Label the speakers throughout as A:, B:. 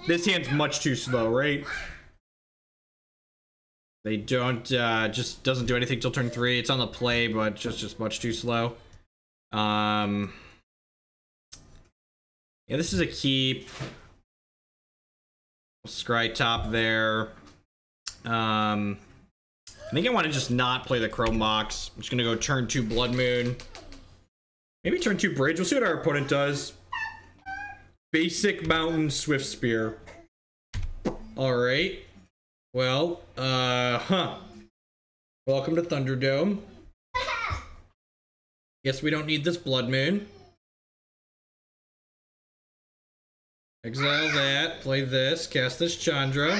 A: This hand's much too slow, right? They don't, just doesn't do anything till turn 3. It's on the play, but just much too slow. Yeah, this is a keep. Scry top there. I think I want to just not play the Chrome Mox. I'm just gonna go turn 2 Blood Moon. Maybe turn 2 Bridge. We'll see what our opponent does. Basic Mountain Swift Spear. Alright. Well, welcome to Thunderdome. Guess we don't need this Blood Moon. Exile that, play this, cast this Chandra.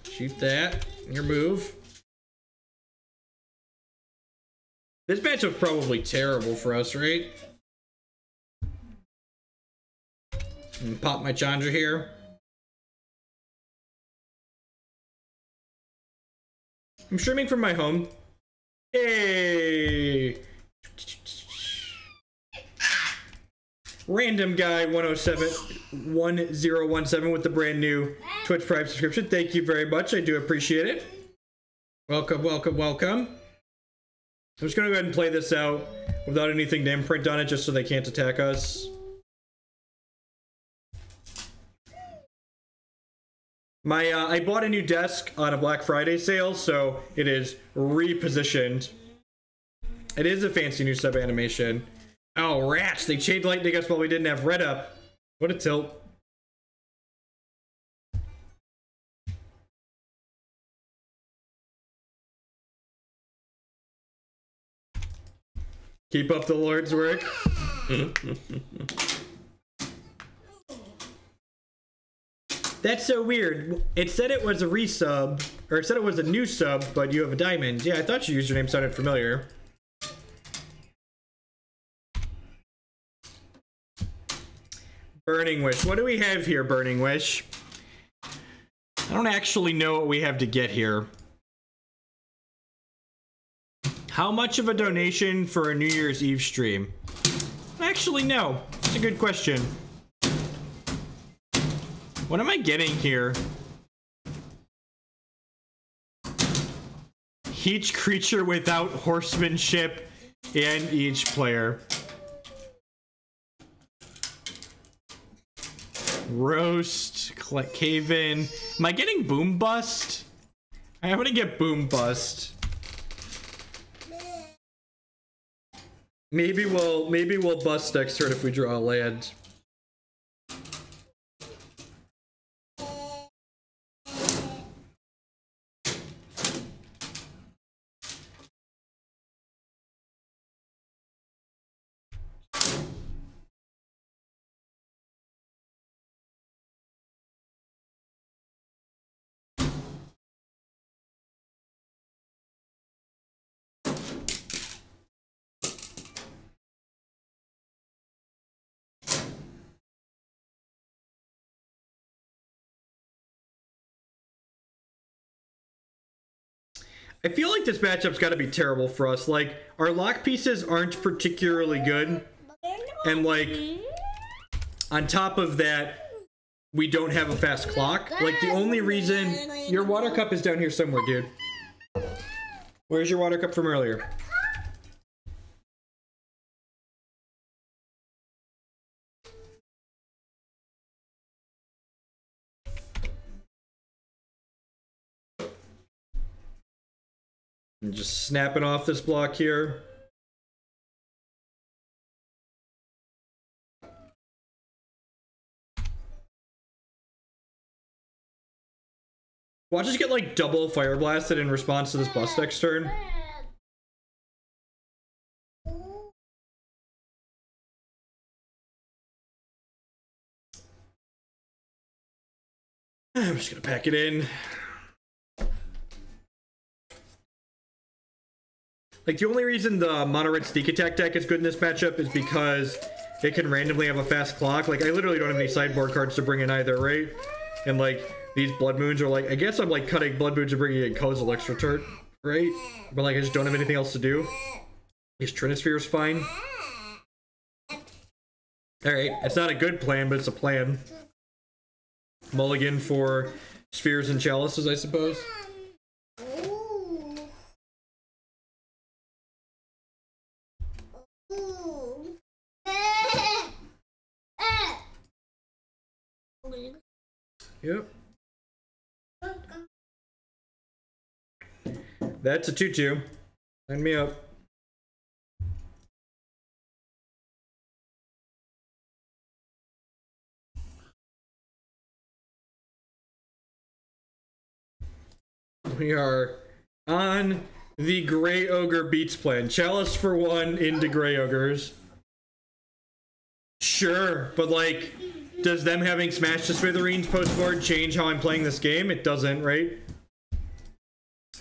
A: Shoot that, your move. This matchup's probably terrible for us, right? Pop my Chandra here. I'm streaming from my home. Hey! Random guy 1017 with the brand new Twitch Prime subscription. Thank you very much. I do appreciate it. Welcome, welcome, welcome. I'm just gonna go ahead and play this out without anything to imprint on it, just so they can't attack us. I bought a new desk on a Black Friday sale, so it is repositioned. It is a fancy new sub animation. Oh, rats! They chained lightning us while we didn't have red up. What a tilt. Keep up the Lord's work. That's so weird. It said it was a resub, or it said it was a new sub, but you have a diamond. Yeah, I thought your username sounded familiar. Burning Wish. What do we have here, Burning Wish? I don't actually know what we have to get here. How much of a donation for a New Year's Eve stream? Actually, no. It's a good question. What am I getting here? Each creature without horsemanship and each player. Roast, cave in. Am I getting Boom Bust? I want to get Boom Bust. Maybe we'll bust next turn if we draw a land. I feel like this matchup's got to be terrible for us. Like, our lock pieces aren't particularly good. And, like, on top of that, we don't have a fast clock. Like, the only reason... Your water cup is down here somewhere, dude. Where's your water cup from earlier? And just snapping off this block here. Watch us get like double fire blasted in response to this bust next turn. I'm just gonna pack it in. Like, the only reason the mono red sneak attack deck is good in this matchup is because it can randomly have a fast clock. Like, I literally don't have any sideboard cards to bring in either, right? And, like, these Blood Moons are like, I guess I'm, like, cutting Blood Moons and bringing in Kozilek's return, right? But, like, I just don't have anything else to do. This Trinisphere is fine. Alright, it's not a good plan, but it's a plan. Mulligan for spheres and chalices, I suppose. Yep. That's a 2/2. Line me up. We are on the Grey Ogre Beats plan. Chalice for 1 into Grey Ogres. Sure, but like, does them having Smash to Smithereens post-board change how I'm playing this game? It doesn't, right?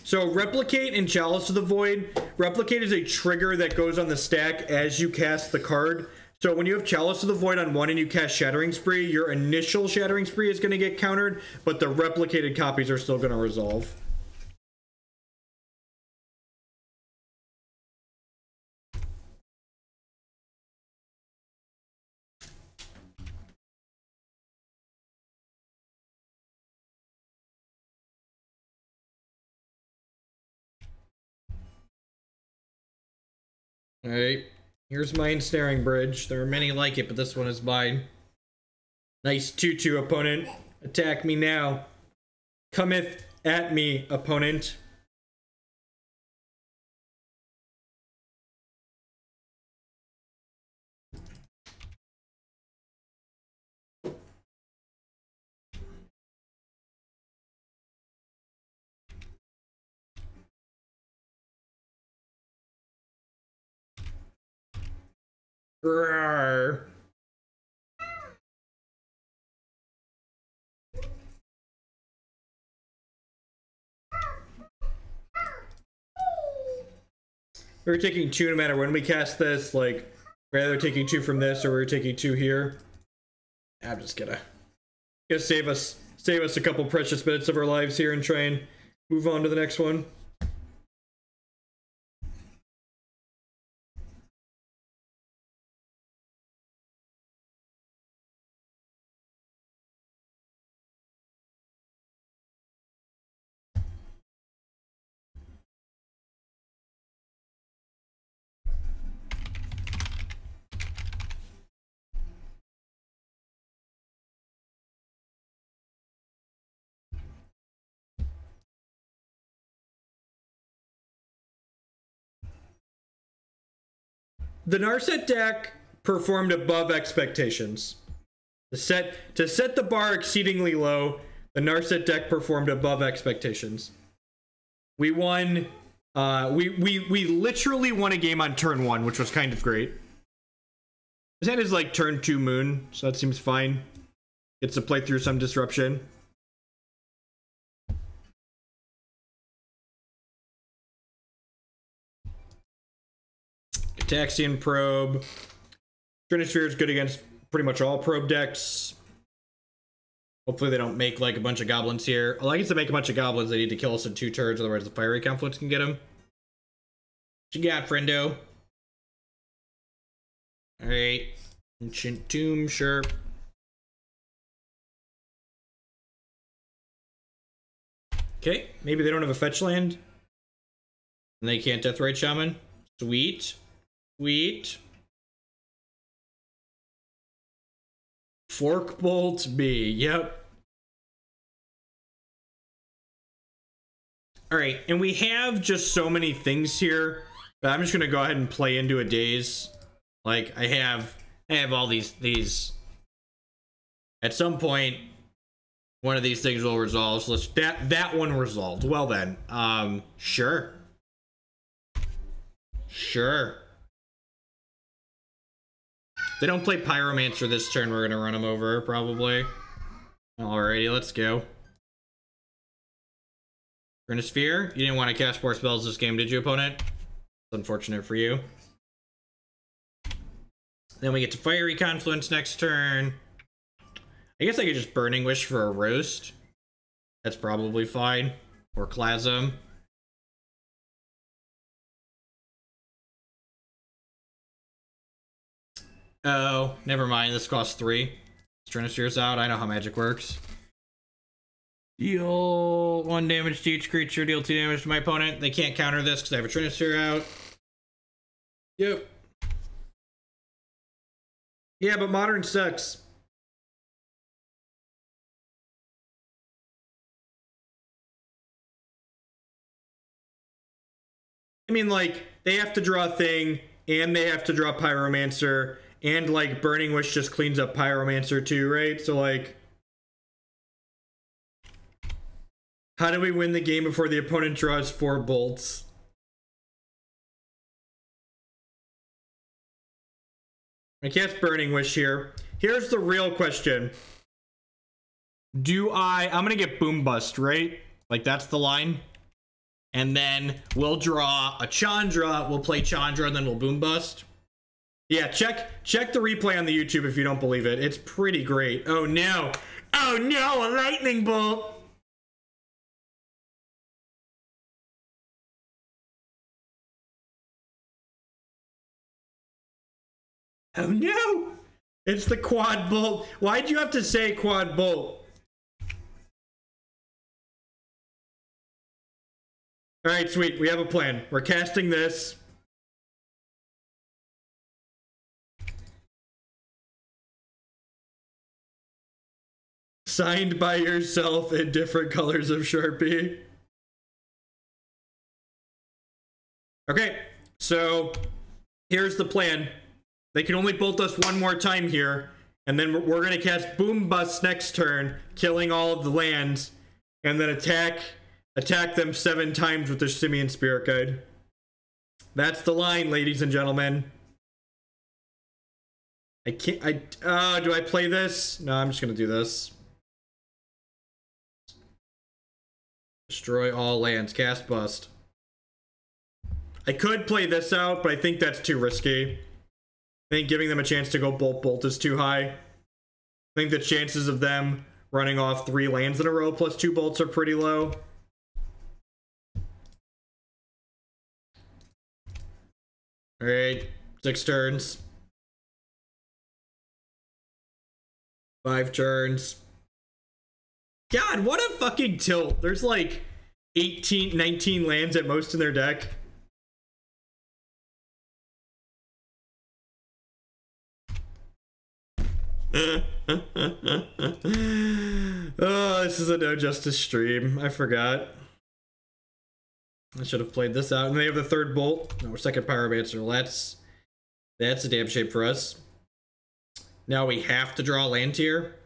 A: So Replicate and Chalice to the Void. Replicate is a trigger that goes on the stack as you cast the card. So when you have Chalice to the Void on 1 and you cast Shattering Spree, your initial Shattering Spree is going to get countered, but the replicated copies are still going to resolve. Alright, here's my Ensnaring Bridge. There are many like it, but this one is mine. Nice 2/2, opponent. Attack me now. Cometh at me, opponent. Rawr. We're taking 2 no matter when we cast this, like, rather taking 2 from this or we're taking 2 here. I'm just gonna save us a couple precious minutes of our lives here and try and move on to the next one. The Narset deck performed above expectations. To set the bar exceedingly low, the Narset deck performed above expectations. We won. We literally won a game on turn 1, which was kind of great. His hand is like turn 2 Moon, so that seems fine. Gets to play through some disruption. Taxian Probe. Trinisphere is good against pretty much all probe decks. Hopefully they don't make like a bunch of goblins here. Well, I guess to make a bunch of goblins, they need to kill us in 2 turns, otherwise the Fiery Confluence can get them. What you got, friendo? Alright. Ancient Tomb, sure. Okay, maybe they don't have a fetch land. And they can't Deathrite Shaman. Sweet. Sweet. Forkbolt B. Yep. Alright, and we have just so many things here that I'm just gonna go ahead and play into a daze. Like, I have all these. At some point, one of these things will resolve. So let's that one resolved. Well then, sure. Sure. They don't play Pyromancer this turn, we're gonna run them over, probably. Alrighty, let's go. Trinisphere, you didn't want to cast more spells this game, did you, opponent? It's unfortunate for you. Then we get to Fiery Confluence next turn. I guess I could just Burning Wish for a roast. That's probably fine. Or Pyroclasm. Oh, never mind. This costs 3. Trinisphere's out. I know how magic works. Deal 1 damage to each creature. Deal 2 damage to my opponent. They can't counter this because I have a Trinisphere out. Yep. Yeah, but Modern sucks. I mean, like, they have to draw a thing, and they have to draw Pyromancer, and, like, Burning Wish just cleans up Pyromancer too, right? So, like, how do we win the game before the opponent draws 4 bolts? I cast Burning Wish here. Here's the real question. I'm gonna get Boom Bust, right? Like, that's the line. And then we'll draw a Chandra, we'll play Chandra, and then we'll Boom Bust. Yeah, check the replay on the YouTube if you don't believe it. It's pretty great. Oh no. Oh no, a lightning bolt. Oh no! It's the quad bolt. Why'd you have to say quad bolt? Alright, sweet. We have a plan. We're casting this. Signed by yourself in different colors of Sharpie. Okay, so here's the plan. They can only bolt us 1 more time here, and then we're going to cast Boom Bust next turn, killing all of the lands, and then attack them 7 times with the Simian Spirit Guide. That's the line, ladies and gentlemen. I can't, do I play this? No, I'm just going to do this. Destroy all lands, cast Bust. I could play this out, but I think that's too risky. I think giving them a chance to go bolt is too high. I think the chances of them running off 3 lands in a row plus 2 bolts are pretty low. Alright, 6 turns. 5 turns. God, what a fucking tilt. There's like 18, 19 lands at most in their deck. Oh, this is a no justice stream. I forgot. I should have played this out. And they have the 3rd bolt. No, we're 2nd Pyromancer. That's a damn shape for us. Now we have to draw a land tier.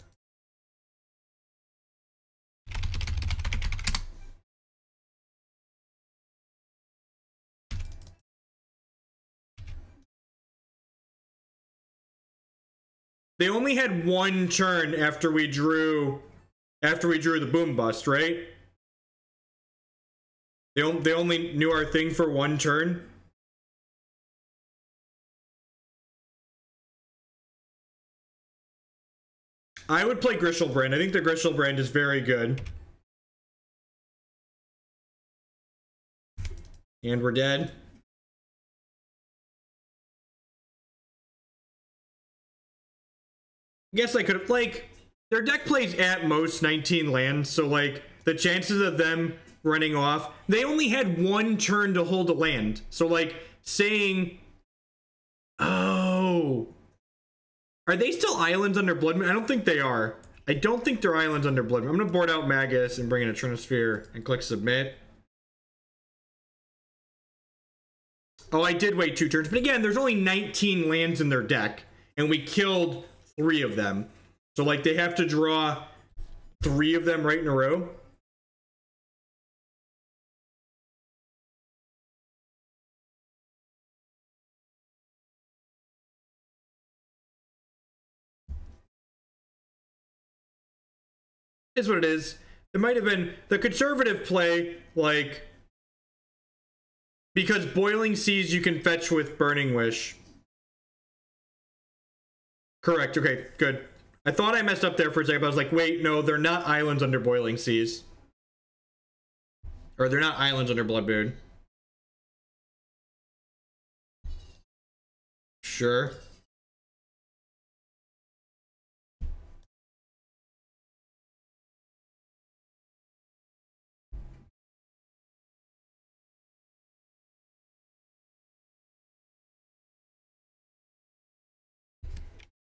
A: They only had 1 turn after we drew the Boom Bust, right? They only knew our thing for 1 turn. I would play Grishelbrand. I think the Grishelbrand is very good. And we're dead. I guess I could have, like, their deck plays at most 19 lands, so, like, the chances of them running off, they only had 1 turn to hold a land. So, like, saying, oh, are they still islands under Blood Moon? I don't think they are. I don't think they're islands under Blood Moon. I'm going to board out Magus and bring in a Trinisphere and click submit. Oh, I did wait 2 turns, but again, there's only 19 lands in their deck, and we killed 3 of them. So, like, they have to draw 3 of them right in a row. Is what it is. It might have been the conservative play, like, because Boiling Seas you can fetch with Burning Wish. Correct. Okay, good. I thought I messed up there for a second, but I was like, wait, no, they're not islands under Boiling Seas. Or they're not islands under Blood Moon. Sure.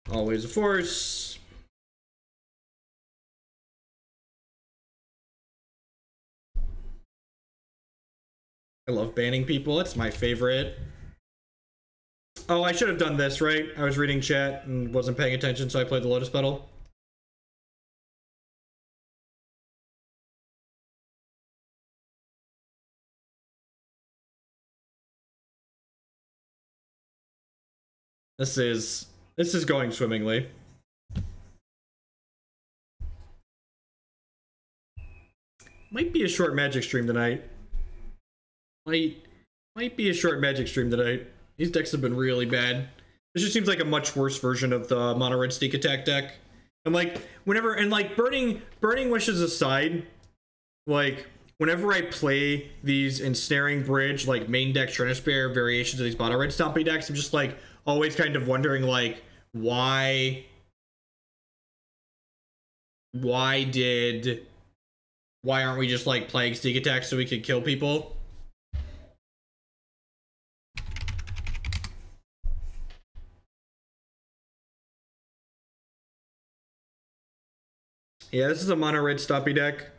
A: Always a force. I love banning people. It's my favorite. Oh, I should have done this, right? I was reading chat and wasn't paying attention, so I played the Lotus Petal. This is going swimmingly. Might be a short Magic stream tonight. Might be a short Magic stream tonight. These decks have been really bad. This just seems like a much worse version of the mono red sneak attack deck. And like whenever burning wishes aside, like whenever I play these Ensnaring Bridge, like main deck Trinisphere variations of these mono red Stompy decks, I'm just like always kind of wondering like why aren't we just like playing sneak attacks so we can kill people? Yeah, this is a mono red Stompy deck.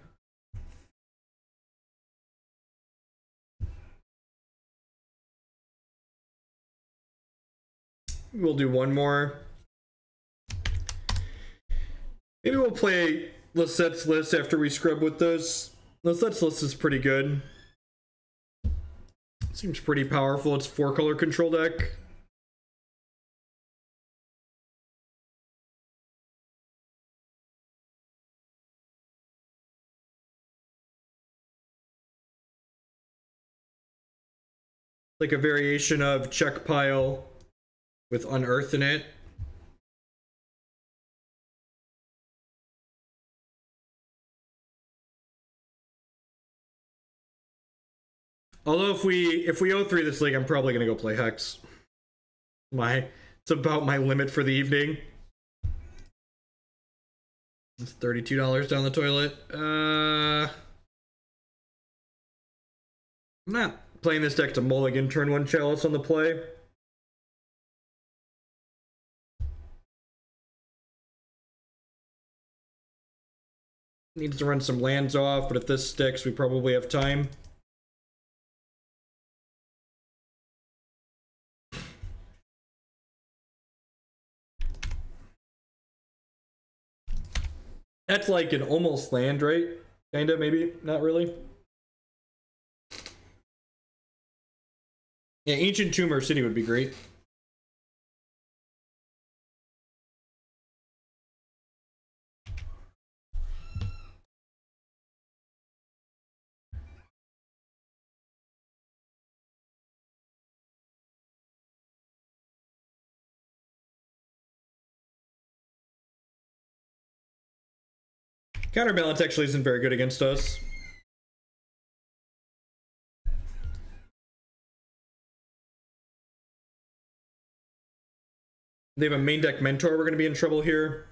A: We'll do one more. Maybe we'll play Lisette's list after we scrub with this. Lisette's list is pretty good. Seems pretty powerful. It's 4-color control deck. Like a variation of check pile with unearth in it. Although if we 0-3 this league, I'm probably gonna go play Hex. It's about my limit for the evening. It's $32 down the toilet. I'm not playing this deck to mulligan turn 1 Chalice on the play. Needs to run some lands off, but if this sticks, we probably have time. That's like an almost land, right? Kinda, maybe, not really. Yeah, Ancient Tomb or City would be great. Counterbalance actually isn't very good against us. They have a main deck mentor. We're going to be in trouble here.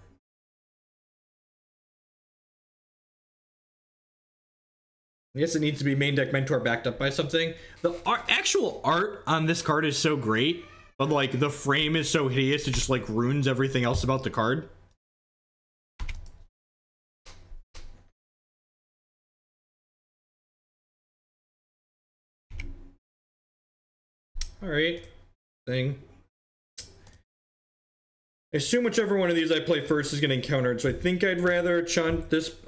A: I guess it needs to be main deck mentor backed up by something. The actual art on this card is so great, but like the frame is so hideous it just like ruins everything else about the card. All right, thing. I assume whichever one of these I play first is getting countered, so I think I'd rather I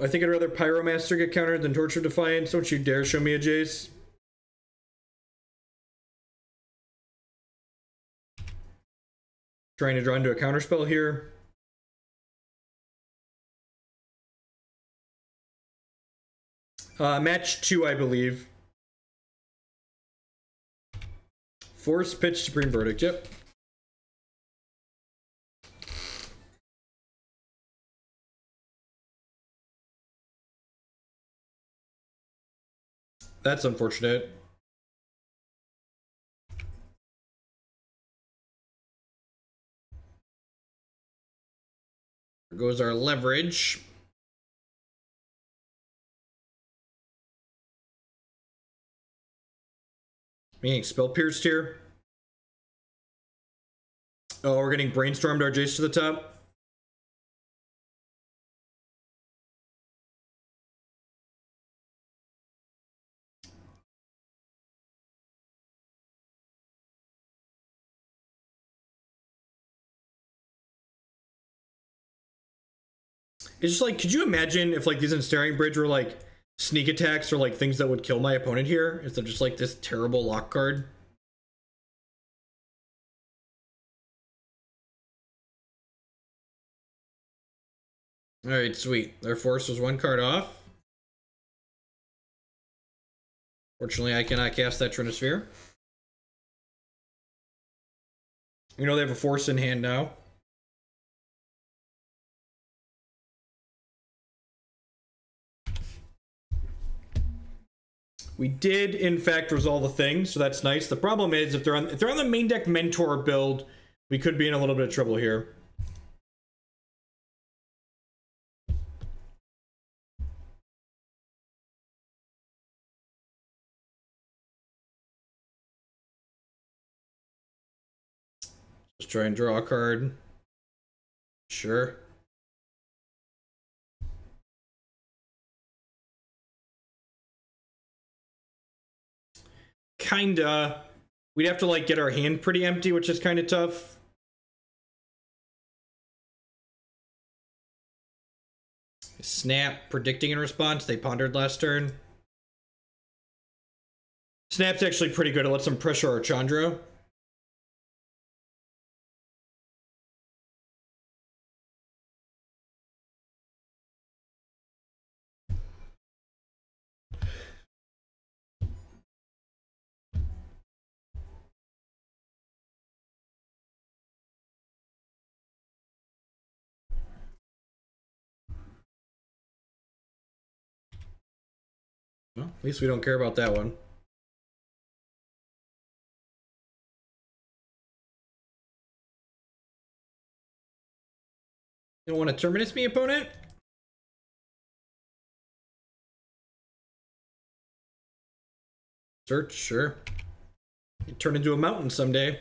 A: think I'd rather Pyromaster get countered than Torture Defiance. Don't you dare show me a Jace. Trying to draw into a counterspell here. Match 2, I believe. Force Pitch Supreme Verdict, yep. That's unfortunate. There goes our leverage. Being spell pierced here. Oh, we're getting brainstormed our Jace to the top. It's just like, could you imagine if like these Ensnaring Bridge were like sneak attacks or like things that would kill my opponent here instead of just like this terrible lock card? Alright, sweet. Their force was one card off. Fortunately, I cannot cast that Trinisphere. You know they have a force in hand now. We did, in fact, resolve a thing, so that's nice. The problem is, if they're on the main deck Mentor build, we could be in a little bit of trouble here. Let's try and draw a card. Sure. Kinda. We'd have to like get our hand pretty empty, which is kind of tough. Snap, predicting in response. They pondered last turn. Snap's actually pretty good. It lets them pressure our Chandra. Well, at least we don't care about that one. You don't want to Terminus me, opponent? Search, sure. You turn into a mountain someday.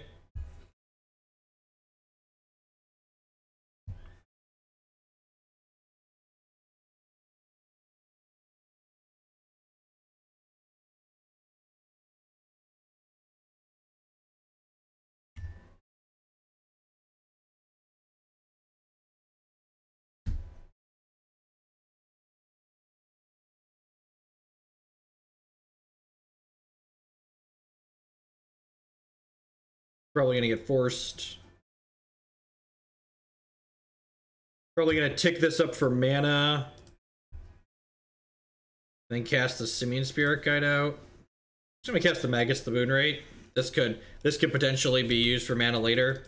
A: Probably gonna get forced. Probably gonna tick this up for mana. Then cast the Simian Spirit Guide out. Just gonna cast the Magus, the Moon Rate. This could potentially be used for mana later.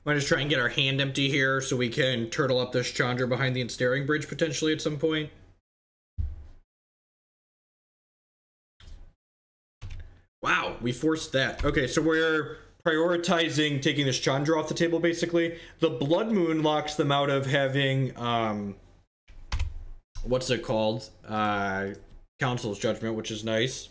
A: Want to just try and get our hand empty here so we can turtle up this Chandra behind the Ensnaring Bridge potentially at some point. Wow, we forced that. Okay, so we're prioritizing taking this Chandra off the table, basically. The Blood Moon locks them out of having, what's it called? Council's Judgment, which is nice.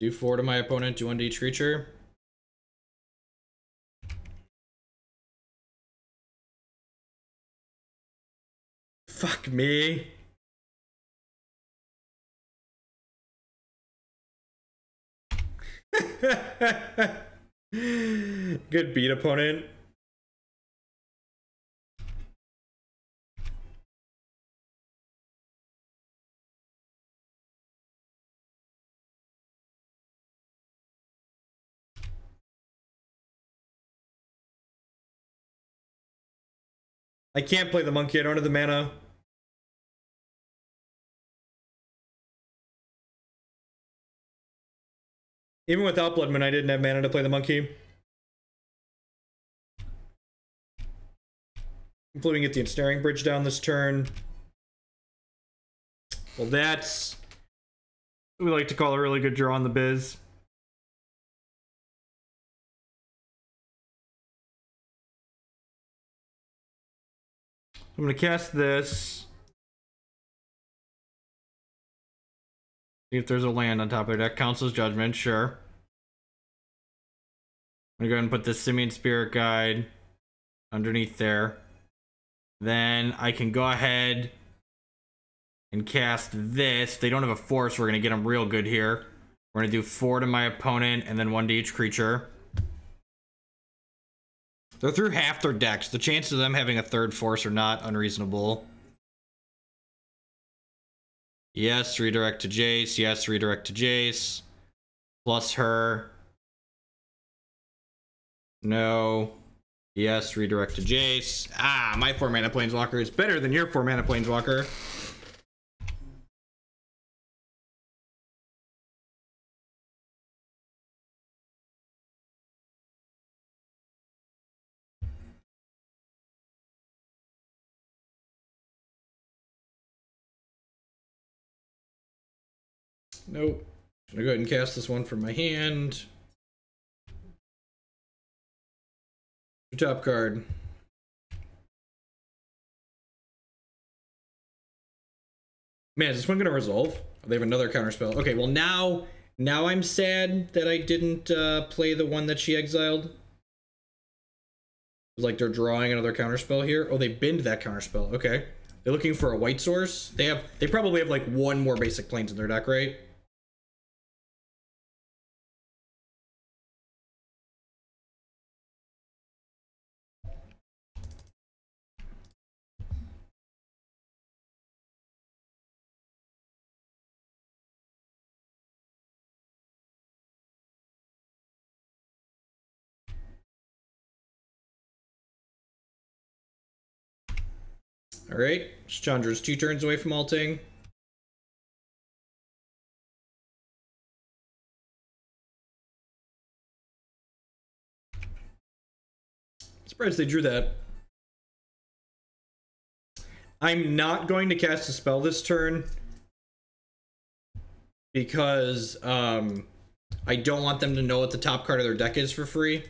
A: Do 4 to my opponent, do 1 to each creature. Fuck me. Good beat, opponent. I can't play the monkey, I don't have the mana. Even without Blood Moon, I didn't have mana to play the monkey. Hopefully we can get the Ensnaring Bridge down this turn. Well, that's what we like to call a really good draw on the biz. I'm going to cast this. See if there's a land on top of their deck. Council's Judgment, sure. I'm going to go ahead and put this Simian Spirit Guide underneath there. Then I can go ahead and cast this. If they don't have a force, we're going to get them real good here. We're going to do 4 to my opponent and then 1 to each creature. They're through half their decks. The chances of them having a third force are not unreasonable. Yes, redirect to Jace. Yes, redirect to Jace. Plus her. No. Yes, redirect to Jace. Ah, my 4-mana Planeswalker is better than your 4-mana Planeswalker. Nope. I'm gonna go ahead and cast this one from my hand. Top card. Man, is this one gonna resolve? Oh, they have another counterspell. Okay, well now I'm sad that I didn't play the one that she exiled. Like they're drawing another counterspell here. Oh, they binned that counterspell. Okay. They're looking for a white source. They probably have like one more basic planes in their deck, right? All right, Chandra's 2 turns away from alting. Surprised they drew that. I'm not going to cast a spell this turn because I don't want them to know what the top card of their deck is for free.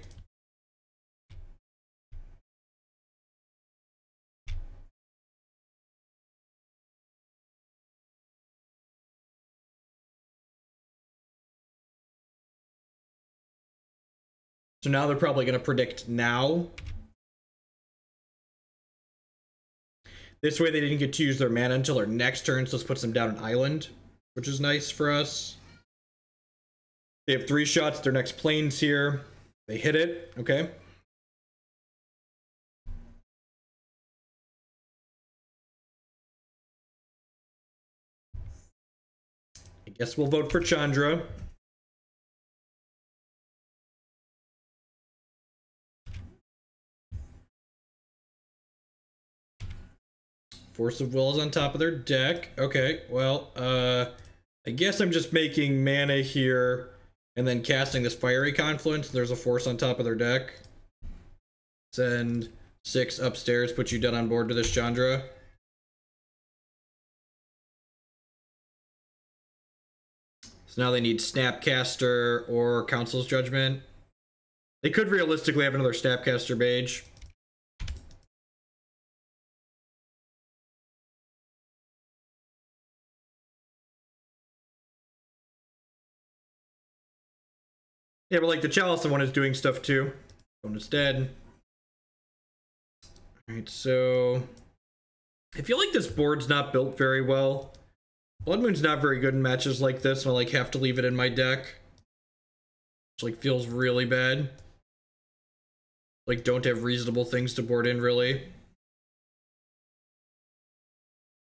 A: So now they're probably going to predict now. This way they didn't get to use their mana until their next turn, so this puts them down an island, which is nice for us. They have 3 shots, their next plane's here. They hit it, okay. I guess we'll vote for Chandra. Force of Will is on top of their deck. Okay, well, I guess I'm just making mana here and then casting this Fiery Confluence. There's a force on top of their deck. Send 6 upstairs, put you dead on board to this Chandra. So now they need Snapcaster or Council's Judgment. They could realistically have another Snapcaster Mage. Yeah, but like the Chalice one is doing stuff too. One is dead. Alright, so I feel like this board's not built very well. Blood Moon's not very good in matches like this, and I like have to leave it in my deck. Which like feels really bad. Like don't have reasonable things to board in really.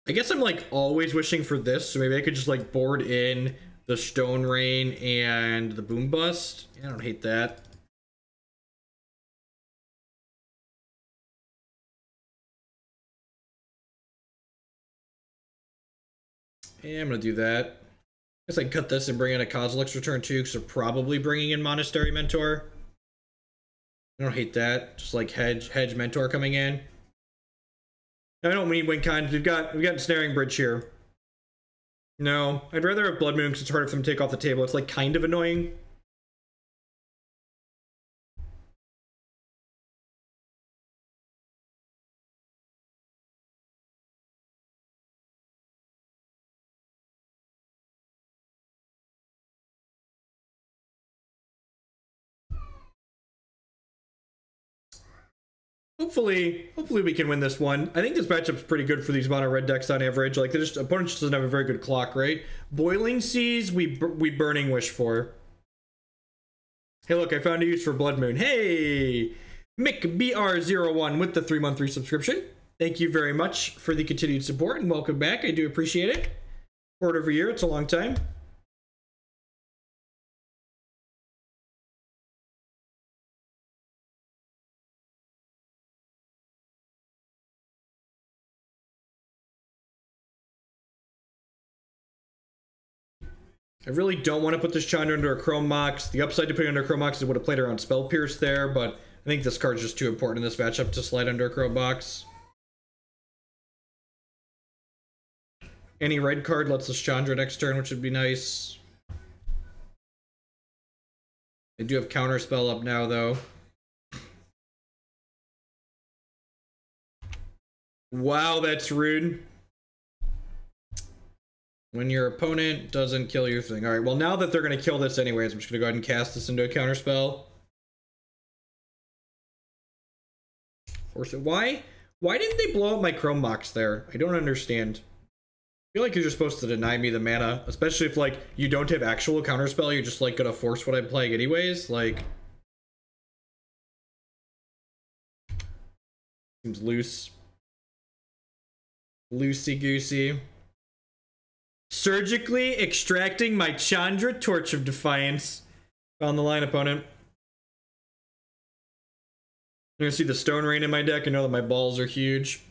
A: I guess I'm like always wishing for this, so maybe I could just like board in the Stone Rain and the Boom Bust. I don't hate that. Yeah, I'm gonna do that. I guess I can cut this and bring in a Kozilek's Return too, because they're probably bringing in Monastery Mentor. I don't hate that. Just like hedge Mentor coming in. I don't mean win cons. We've got Ensnaring Bridge here. No, I'd rather have Blood Moon because it's harder for them to take off the table. It's like kind of annoying. Hopefully we can win this one. I think this matchup's pretty good for these mono red decks on average. Like, opponent just doesn't have a very good clock, right? Boiling Seas, we Burning Wish for. Hey, look, I found a use for Blood Moon. Hey, Mick BR01 with the 3-month resubscription. Thank you very much for the continued support and welcome back. I do appreciate it. Quarter of a year, it's a long time. I really don't want to put this Chandra under a Chrome Mox. The upside to putting under a Chrome Mox is would have played around Spell Pierce there, but I think this card's just too important in this matchup to slide under a Chrome Mox. Any red card lets us Chandra next turn, which would be nice. I do have Counterspell up now, though. Wow, that's rude. When your opponent doesn't kill your thing. Alright, well now that they're going to kill this anyways, I'm just going to go ahead and cast this into a counterspell. Force it. Why didn't they blow up my Chrome Mox there? I don't understand. I feel like you're just supposed to deny me the mana, especially if like you don't have actual counterspell, you're just like going to force what I'm playing anyways. Like, seems loose. Loosey-goosey. Surgically extracting my Chandra, Torch of Defiance. Found the line, opponent. You're gonna see the Stone Rain in my deck. I know that my balls are huge.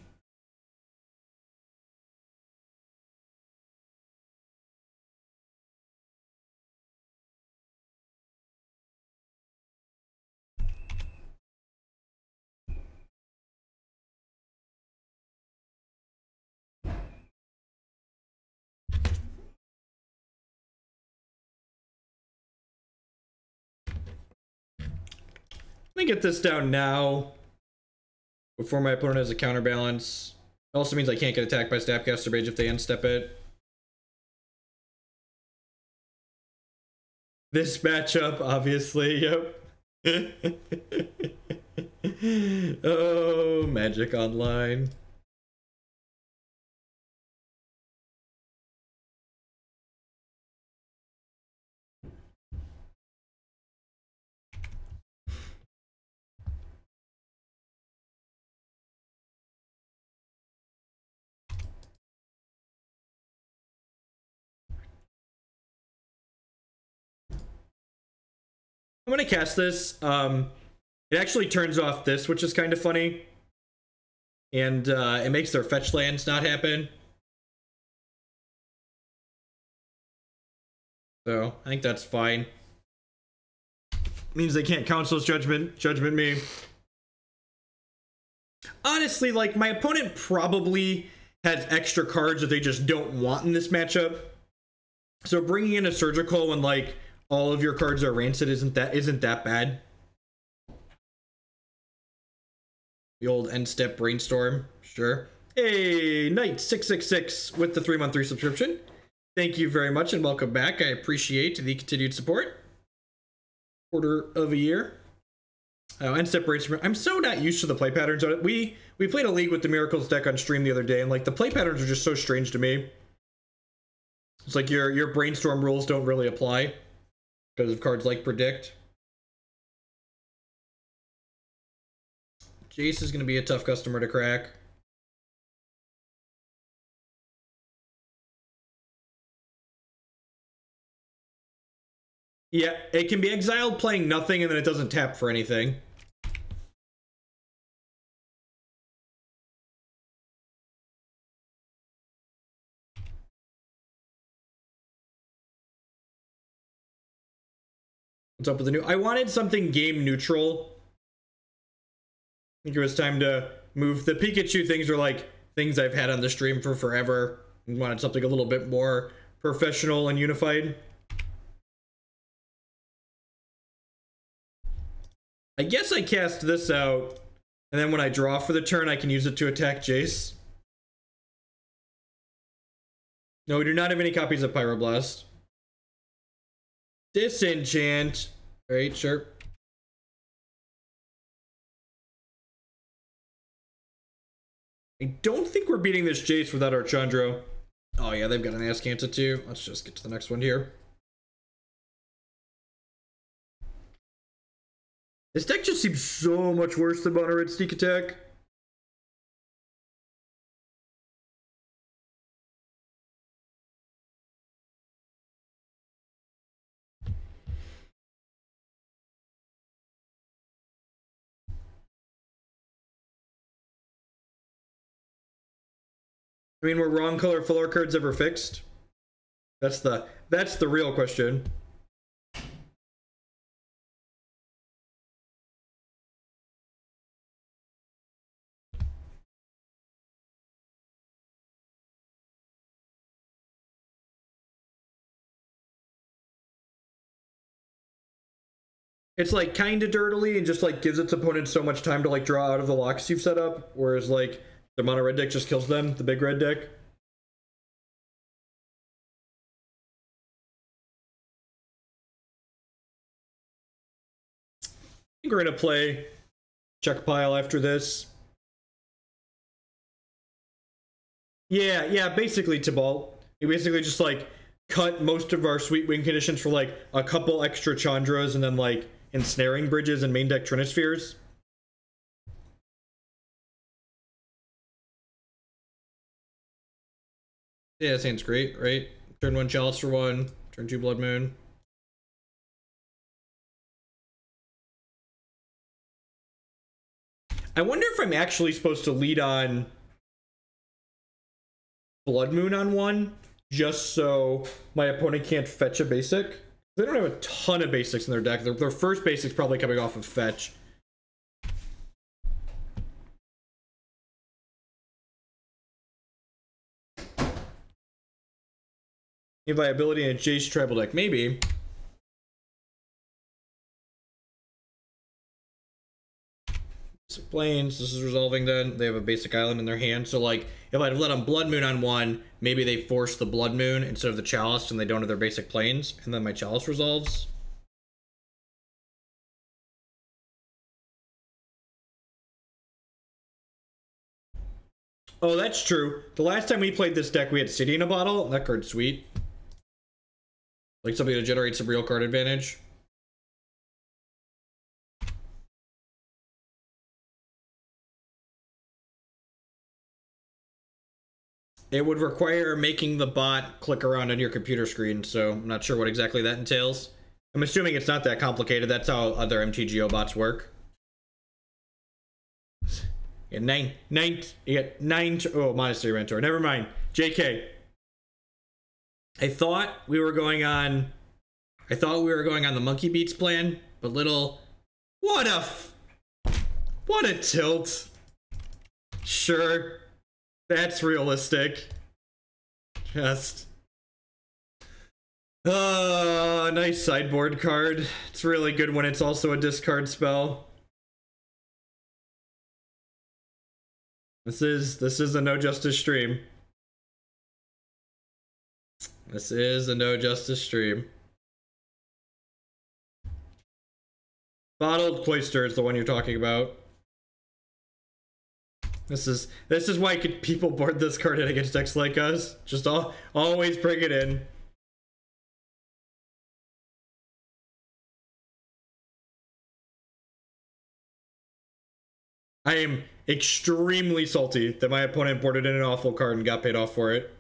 A: Let me get this down now before my opponent has a counterbalance. It also means I can't get attacked by Snapcaster Mage if they end step it. This matchup, obviously, yep. Oh, Magic Online. I'm gonna cast this. It actually turns off this, which is kind of funny. And it makes their fetch lands not happen. So I think that's fine. Means they can't Council's Judgment me. Honestly, like, my opponent probably has extra cards that they just don't want in this matchup. So bringing in a Surgical when, like, all of your cards are rancid isn't that bad. The old end step Brainstorm, sure. Hey, Knight666 with the 3-month resubscription. Thank you very much and welcome back. I appreciate the continued support. Quarter of a year. End step Brainstorm. I'm so not used to the play patterns on it. We played a league with the Miracles deck on stream the other day, and like the play patterns are just so strange to me. It's like your Brainstorm rules don't really apply because of cards like Predict. Jace is going to be a tough customer to crack. Yeah, it can be exiled playing nothing and then it doesn't tap for anything. What's up with the new? I wanted something game neutral. I think it was time to move. The Pikachu things are like things I've had on the stream for forever. I wanted something a little bit more professional and unified. I guess I cast this out, and then when I draw for the turn, I can use it to attack Jace. No, we do not have any copies of Pyroblast. Disenchant. Alright, sure. I don't think we're beating this Jace without our Chandra. Oh yeah, they've got an Askanta too. Let's just get to the next one here. This deck just seems so much worse than Mono Red Sneak Attack. I mean, were wrong color filler cards ever fixed? That's the real question. It's like kind of dirtily and just like gives its opponent so much time to like draw out of the locks you've set up, whereas like the mono red deck just kills them, the big red deck. I think we're gonna play check pile after this. Yeah, basically Tibalt. We basically just like cut most of our sweet wing conditions for like a couple extra Chandras and then like Ensnaring Bridges and main deck Trinispheres. Yeah, that sounds great, right? Turn 1 Chalice for 1, turn 2 Blood Moon. I wonder if I'm actually supposed to lead on Blood Moon on 1, just so my opponent can't fetch a basic. They don't have a ton of basics in their deck. Their first basic's probably coming off of fetch. Viability in a Jace tribal deck, maybe. Plains, this is resolving then. They have a basic island in their hand. So like, if I'd let them Blood Moon on 1, maybe they force the Blood Moon instead of the Chalice and they don't have their basic plains, and then my Chalice resolves. Oh, that's true. The last time we played this deck, we had City in a bottle. That card's sweet. Like something to generate some real card advantage. It would require making the bot click around on your computer screen, so I'm not sure what exactly that entails. I'm assuming it's not that complicated. That's how other MTGO bots work. You get nine, oh, Monastery Mentor. Never mind. JK. I thought we were going on the Monkey Beats plan, but what a tilt. Sure. That's realistic. Just nice sideboard card. It's really good when it's also a discard spell. This is a No Justice stream. This is a No Justice stream. Bottled Cloister is the one you're talking about. This is why people board this card in against decks like us. Just always bring it in. I am extremely salty that my opponent boarded in an awful card and got paid off for it.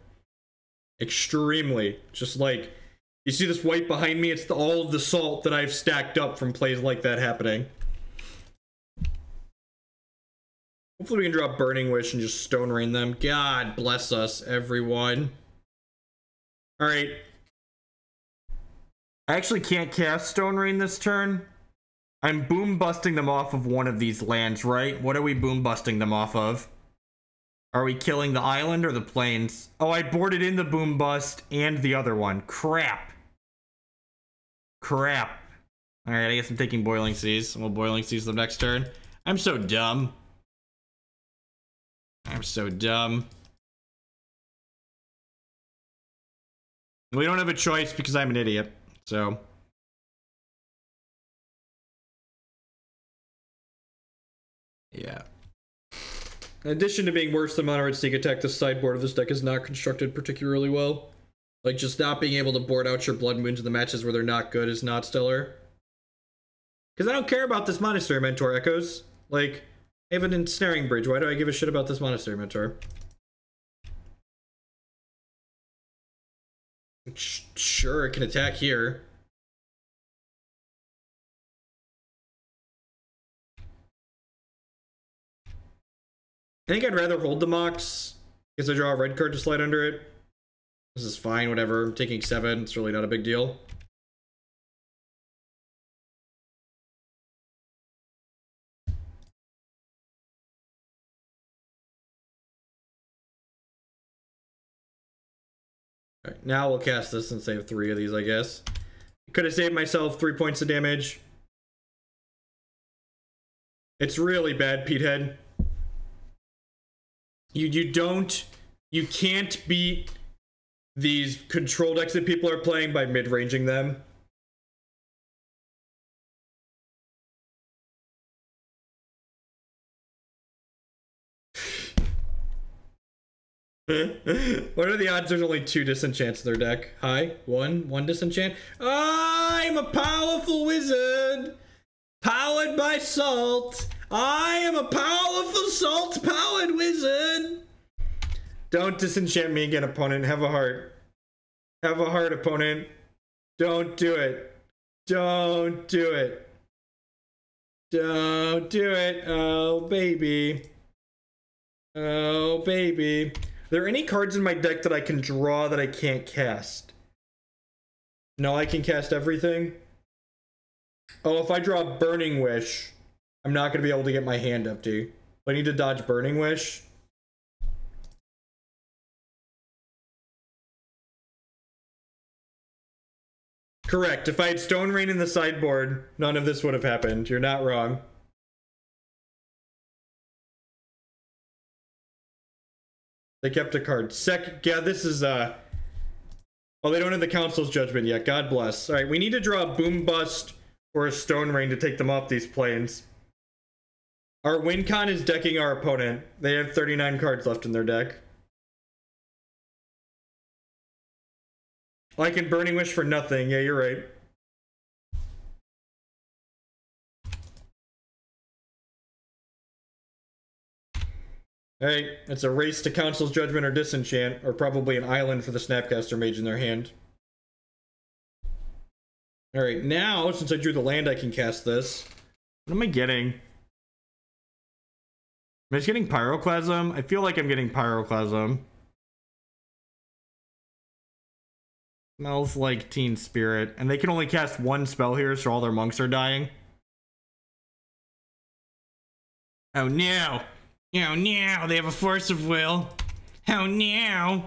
A: Extremely. Just like, you see this white behind me? It's all of the salt that I've stacked up from plays like that happening. Hopefully we can draw Burning Wish and just Stone Rain them. God bless us, everyone. Alright. I actually can't cast Stone Rain this turn. I'm boom busting them off of one of these lands, right? What are we boom busting them off of? Are we killing the island or the plains? Oh, I boarded in the boom bust and the other one. Crap. Crap. Alright, I guess I'm taking Boiling Seas. We'll Boiling Seas the next turn. I'm so dumb. I'm so dumb. We don't have a choice because I'm an idiot. So. Yeah. In addition to being worse than Mono Red Sneak Attack, the sideboard of this deck is not constructed particularly well. Like, just not being able to board out your Blood Moons in the matches where they're not good is not stellar. Because I don't care about this Monastery Mentor, Echoes. Like, I have an Ensnaring Bridge. Why do I give a shit about this Monastery Mentor? Sure, it can attack here. I think I'd rather hold the Mox, because I draw a red card to slide under it. This is fine, whatever. I'm taking 7. It's really not a big deal. Alright, now we'll cast this and save 3 of these, I guess. Could have saved myself 3 points of damage. It's really bad, Petehead. You can't beat these control decks that people are playing by mid-ranging them. What are the odds there's only 2 disenchants in their deck? Hi? One disenchant? I'm a powerful wizard! Powered by salt! I am a powerful salt-powered wizard! Don't disenchant me again, opponent. Have a heart. Have a heart, opponent. Don't do it. Don't do it. Don't do it. Oh, baby. Oh, baby. Are there any cards in my deck that I can draw that I can't cast? No, I can cast everything. Oh, if I draw Burning Wish, I'm not going to be able to get my hand empty. I need to dodge Burning Wish. Correct. If I had Stone Rain in the sideboard, none of this would have happened. You're not wrong. They kept a card. Yeah, this is, oh, they don't have the Council's Judgment yet. God bless. Alright, we need to draw a Boom Bust or a Stone Rain to take them off these planes. Our win con is decking our opponent. They have 39 cards left in their deck. I can Burning Wish for nothing. Yeah, you're right. Alright, it's a race to Council's Judgment or Disenchant, or probably an island for the Snapcaster Mage in their hand. Alright, now, since I drew the land, I can cast this. What am I getting? Am I just getting Pyroclasm? I feel like I'm getting Pyroclasm. Smells like Teen Spirit. And they can only cast 1 spell here, so all their monks are dying. Oh no! Oh no! They have a Force of Will! Oh no!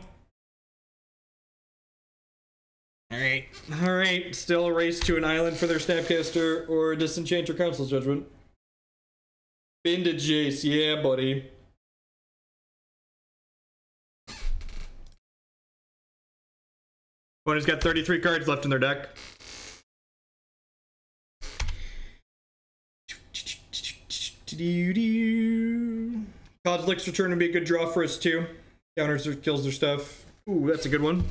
A: Alright. Alright. Still a race to an island for their Snapcaster or Disenchanter Council's Judgment. Into Jace. Yeah, buddy. Opponent's got 33 cards left in their deck. Kozilek's Return would be a good draw for us too. Counters or kills their stuff. Ooh, that's a good one.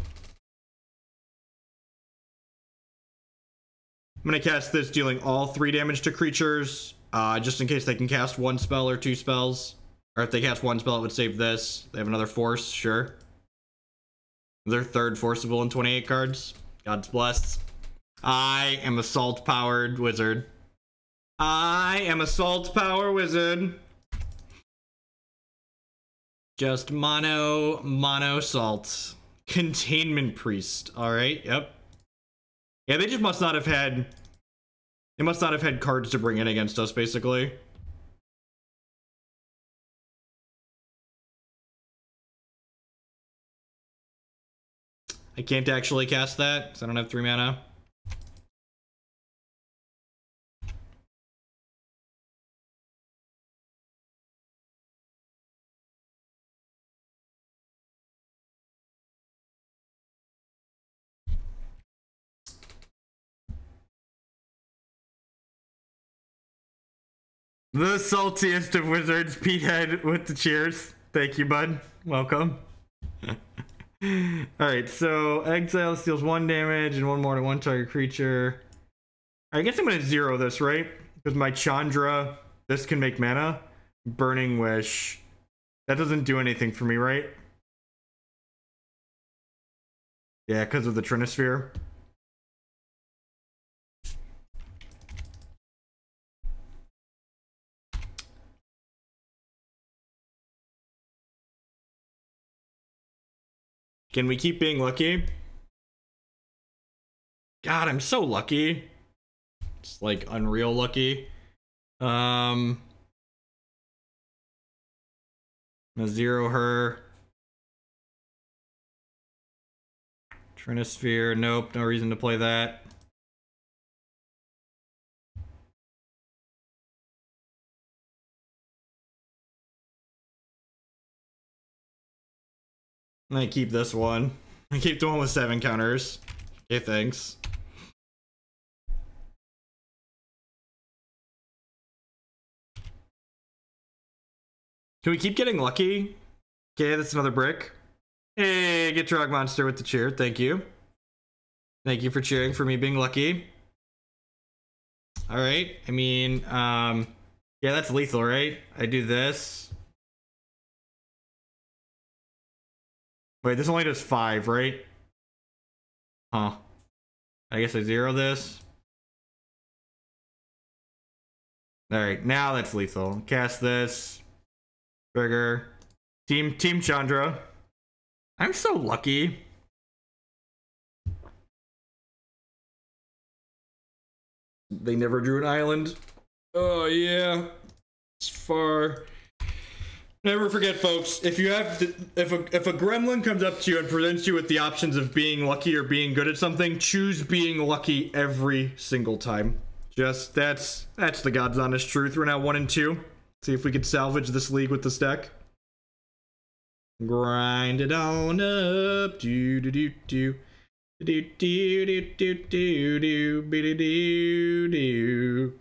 A: I'm gonna cast this, dealing all 3 damage to creatures, just in case they can cast 1 spell or 2 spells. Or if they cast 1 spell, it would save this. They have another Force, sure. Their 3rd Forcible and 28 cards. God's blessed. I am a salt-powered wizard. I am a salt-power wizard. Just mono salt. Containment Priest. Alright, yep. Yeah, they just must not have had... They must not have had cards to bring in against us, basically. I can't actually cast that because I don't have 3 mana. The saltiest of wizards, Petehead with the cheers. Thank you, bud. Welcome. Alright, so exile steals 1 damage and 1 more to 1 target creature. I guess I'm gonna 0 this, right? Because my Chandra, this can make mana. Burning Wish. That doesn't do anything for me, right? Yeah, because of the Trinisphere. Can we keep being lucky? God, I'm so lucky. It's like unreal lucky. I'm gonna 0 her. Trinisphere, nope, no reason to play that. I keep this one. I keep the one with 7 counters. Okay, thanks. Can we keep getting lucky? Okay, that's another brick. Hey, get Drog Monster with the cheer. Thank you. Thank you for cheering for me being lucky. Alright, I mean, yeah, that's lethal, right? I do this. Wait, this only does 5, right? Huh. I guess I 0 this. Alright, now that's lethal. Cast this. Trigger. Team Chandra. I'm so lucky. They never drew an island. Oh, yeah. It's far. Never forget, folks, if you have if a gremlin comes up to you and presents you with the options of being lucky or being good at something, choose being lucky every single time. Just that's the God's honest truth. We're now 1 and 2. See if we could salvage this league with this deck. Grind it on up. Do do do do. Do do do do do do do do do.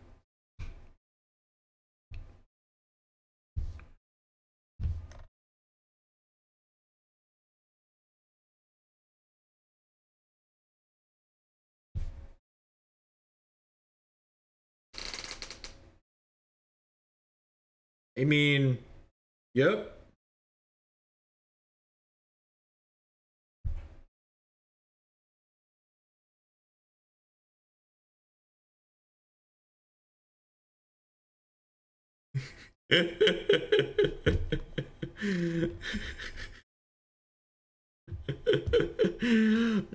A: I mean, yep. All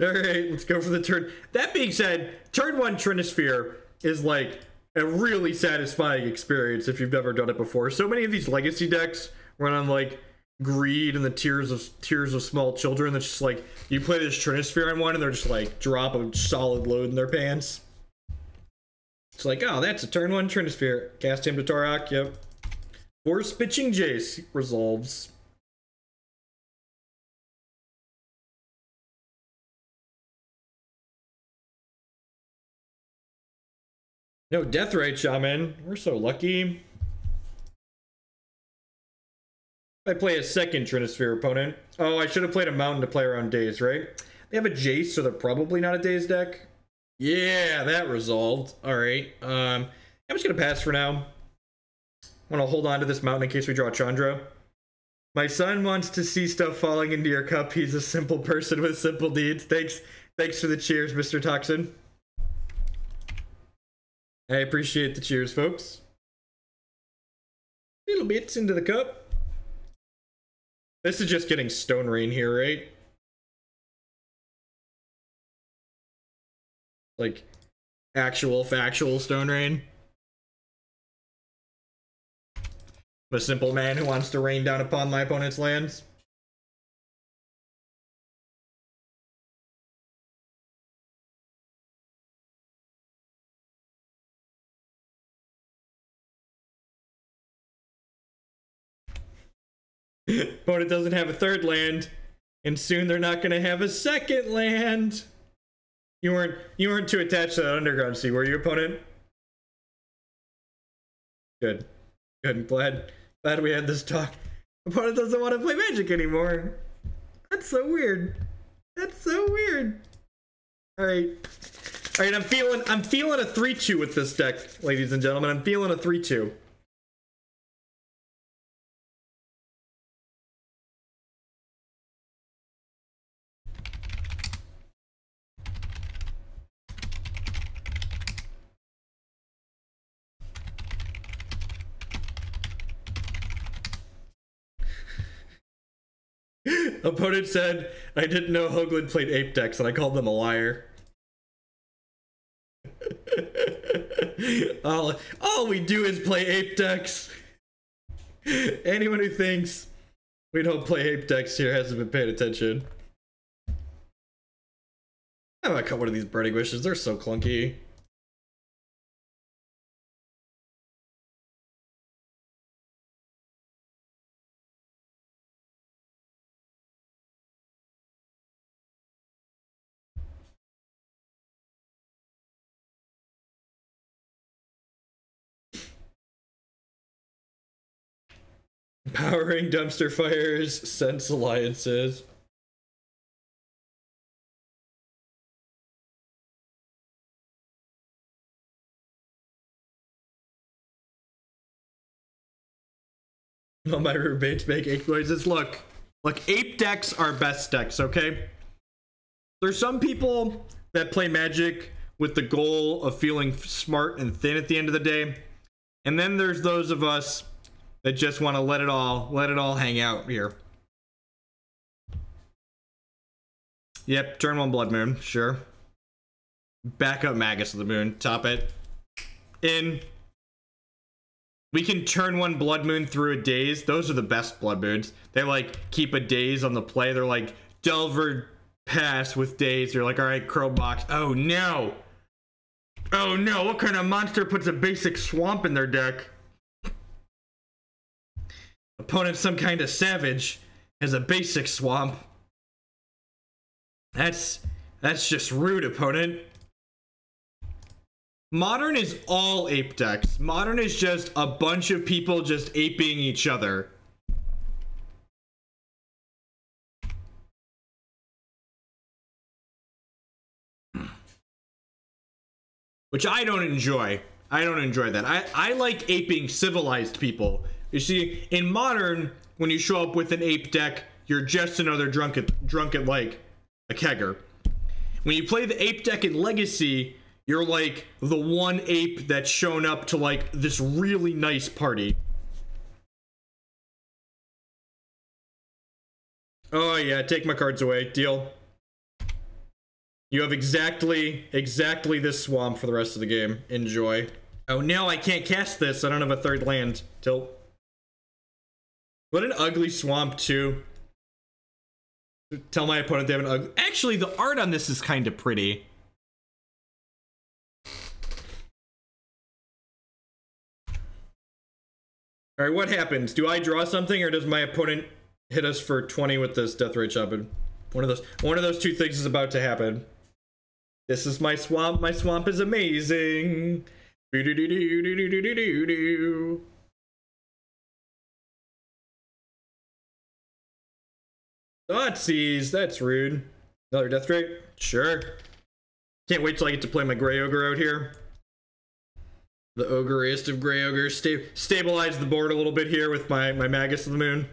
A: right, let's go for the turn. That being said, turn 1 Trinisphere is like a really satisfying experience if you've never done it before. So many of these legacy decks run on like greed and the tears of small children. That's just like you play this Trinisphere on one and they're just like drop a solid load in their pants. It's like, oh, that's a turn 1 Trinisphere. Cast him to Torok. Yep. Force pitching Jace resolves. No Deathrite Shaman. We're so lucky. I play a second Trinisphere opponent. Oh, I should have played a Mountain to play around Daze, right? They have a Jace, so they're probably not a Daze deck. Yeah, that resolved. All right. I'm just gonna pass for now. I want to hold on to this Mountain in case we draw Chandra. My son wants to see stuff falling into your cup. He's a simple person with simple needs. Thanks for the cheers, Mr. Toxin. I appreciate the cheers, folks. Little bits into the cup. This is just getting Stone Rain here, right? Like, actual, factual Stone Rain. A simple man who wants to rain down upon my opponent's lands. Opponent doesn't have a third land, and soon they're not gonna have a second land. You weren't too attached to that underground sea, were you, opponent? Good. Good. Glad we had this talk. Opponent doesn't want to play Magic anymore. That's so weird. That's so weird. Alright. Alright, I'm feeling a 3-2 with this deck, ladies and gentlemen. I'm feeling a 3-2. Opponent said, I didn't know Hoagland played ape decks, and I called them a liar. all we do is play ape decks. Anyone who thinks we don't play ape decks here hasn't been paying attention. I might cut one of these Burning Wishes, they're so clunky. Powering dumpster fires, sense alliances. All my roommates make ape noises. Look, ape decks are best decks, okay? There's some people that play Magic with the goal of feeling smart and thin at the end of the day. And then there's those of us that just want to let it all hang out here. Yep, turn 1 Blood Moon, sure. Back up Magus of the Moon, top it. In. We can turn 1 Blood Moon through a daze. Those are the best Blood Moons. They like keep a daze on the play. They're like Delver pass with daze. You're like, all right, Chrome Mox. Oh no. Oh no, what kind of monster puts a basic swamp in their deck? Opponent, some kind of savage, has a basic swamp. That's just rude, opponent. Modern is all ape decks. Modern is just a bunch of people just aping each other. Which I don't enjoy. I don't enjoy that. I like aping civilized people. You see, in Modern, when you show up with an ape deck, you're just another drunk at like a kegger. When you play the ape deck in Legacy, you're like the one ape that's shown up to like this really nice party. Oh yeah, take my cards away. Deal. You have exactly this swamp for the rest of the game. Enjoy. Oh no, I can't cast this. I don't have a third land. Tilt. What an ugly swamp, too. Tell my opponent they have an ugly... Actually, the art on this is kind of pretty. Alright, what happens? Do I draw something, or does my opponent hit us for 20 with this Death Ray Chubbin? One of those two things is about to happen. This is my swamp. My swamp is amazing. Do-do-do-do-do-do-do-do-do. Thoughtseize, that's rude. Another Death Ray? Sure. Can't wait till I get to play my Grey Ogre out here. The ogreiest of Grey Ogres. Stabilize the board a little bit here with my Magus of the Moon.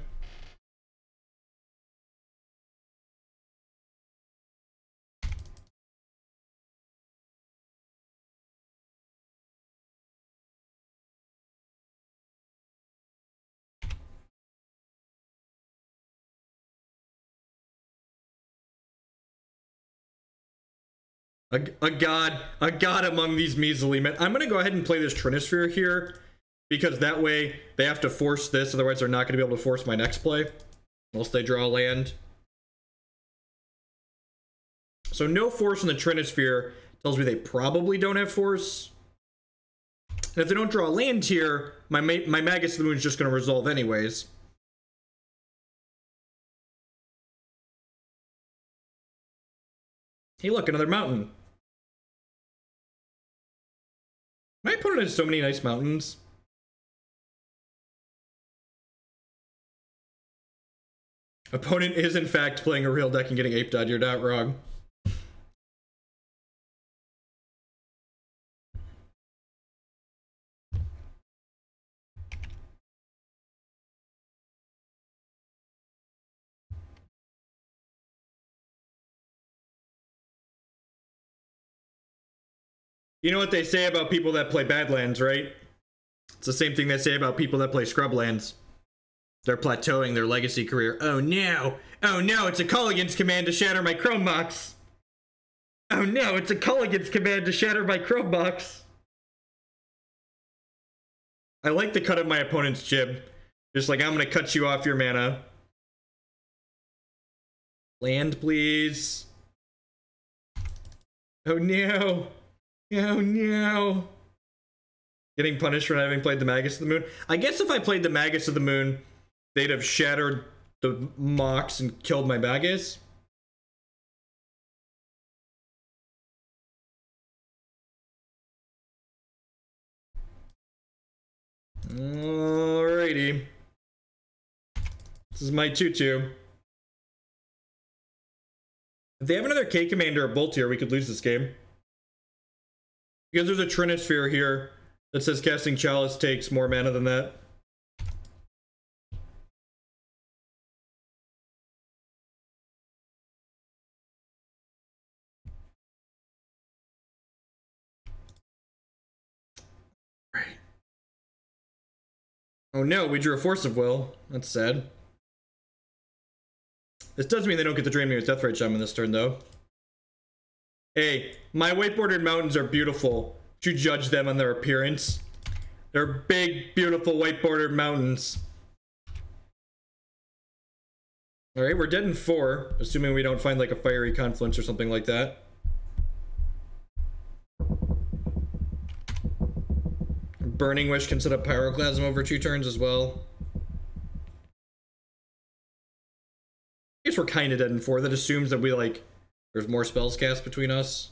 A: A god among these measly men. I'm gonna go ahead and play this Trinisphere here, because that way they have to force this, otherwise they're not gonna be able to force my next play, unless they draw a land. So no force in the Trinisphere tells me they probably don't have force. And if they don't draw a land here, my Magus of the Moon is just gonna resolve anyways. Hey, look, another mountain. My opponent has so many nice mountains. Opponent is, in fact, playing a real deck and getting aped on. You're not wrong. You know what they say about people that play Badlands, right? It's the same thing they say about people that play Scrublands. They're plateauing their legacy career. Oh no! Oh no, it's a Culligan's command to shatter my Chrome Mox! Oh no, it's a Culligan's command to shatter my Chrome Mox! I like the cut of my opponent's jib. Just like, I'm gonna cut you off your mana. Land, please. Oh no! Oh no! Getting punished for not having played the Magus of the Moon. I guess if I played the Magus of the Moon, they'd have shattered the Mox and killed my Magus. Alrighty. This is my 2-2. If they have another K Commander or Bolt here, we could lose this game. Because there's a Trinisphere here that says casting Chalice takes more mana than that. Right. Oh no, we drew a Force of Will. That's sad. This does mean they don't get to drain me with Deathrite Shaman this turn, though. Hey, my white-bordered mountains are beautiful. Should you judge them on their appearance? They're big, beautiful white-bordered mountains. Alright, we're dead in 4, assuming we don't find like a Fiery Confluence or something like that. Burning Wish can set up Pyroclasm over 2 turns as well. I guess we're kind of dead in 4. That assumes that we like... There's more spells cast between us.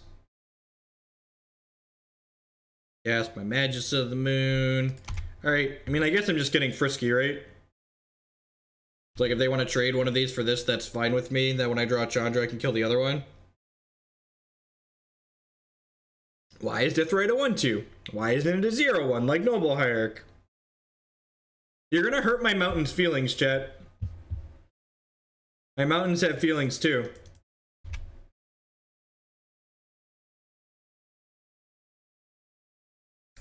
A: Cast my Magus of the Moon. Alright, I mean, I guess I'm just getting frisky, right? It's like if they want to trade one of these for this, that's fine with me. That when I draw Chandra, I can kill the other one. Why is Deathrite a 1-2? Why isn't it a 0-1 like Noble Hierarch? You're gonna hurt my mountain's feelings, chat. My mountains have feelings too.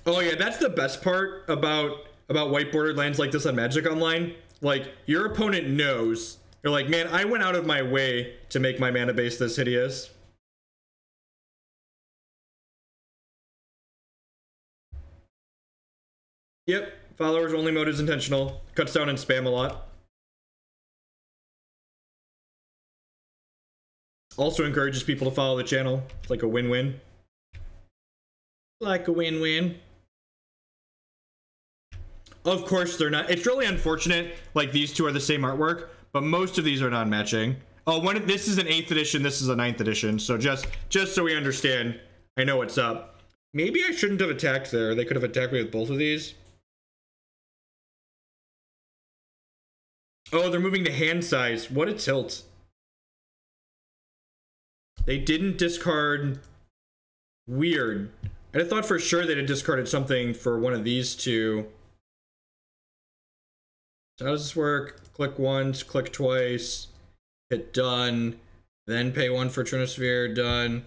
A: Oh yeah, that's the best part about white bordered lands like this on Magic Online. Like, your opponent knows. You're like, man, I went out of my way to make my mana base this hideous. Yep, followers only mode is intentional. Cuts down and spam a lot. Also encourages people to follow the channel. It's like a win-win. Like a win-win. Of course they're not. It's really unfortunate, like these two are the same artwork, but most of these are non-matching. Oh, this is an 8th edition, this is a 9th edition, so just so we understand, I know what's up. Maybe I shouldn't have attacked there. They could have attacked me with both of these. Oh, they're moving to hand size. What a tilt. They didn't discard... Weird. I thought for sure they'd have discarded something for one of these two. So how does this work? Click once, click twice, hit done, then pay 1 for Trinisphere, done.